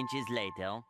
inches later.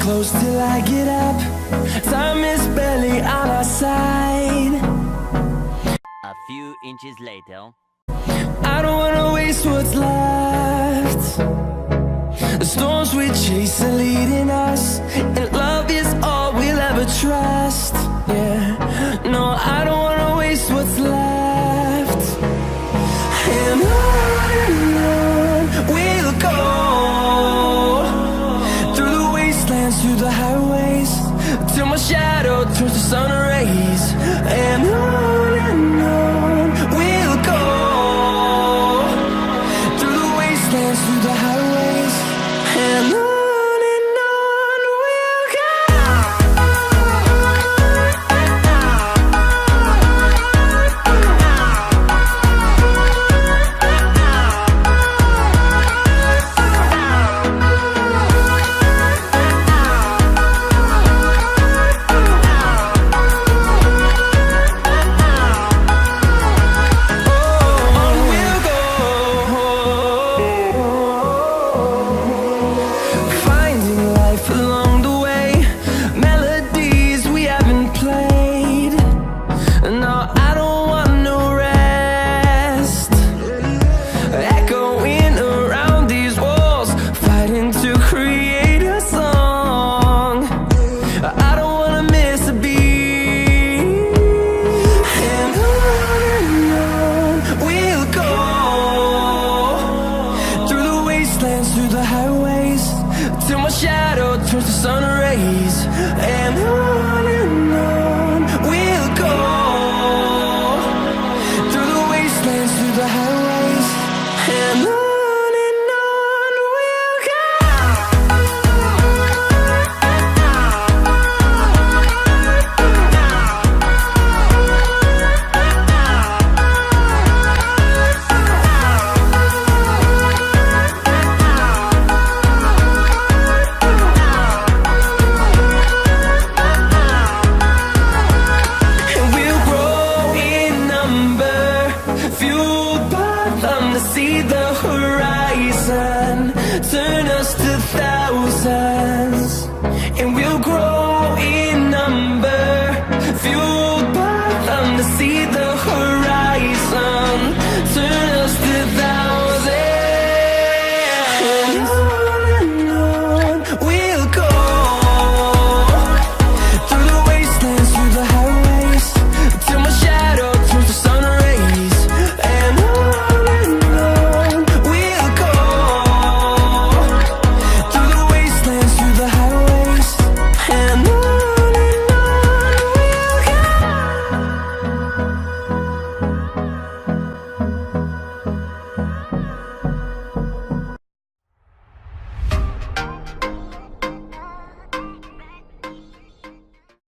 Close till I get up. Time is barely on our side. A few inches later. I don't wanna waste what's left. The storms we chase are leading us, and love is all we'll ever trust. Yeah, no, I don't wanna waste what's left. And on we'll go, through the highways, till my shadow turns to sun rays. And on we'll go, through the wastelands, through the highways. And on we'll go. Through the highways, till my shadow turns to sun rays. And on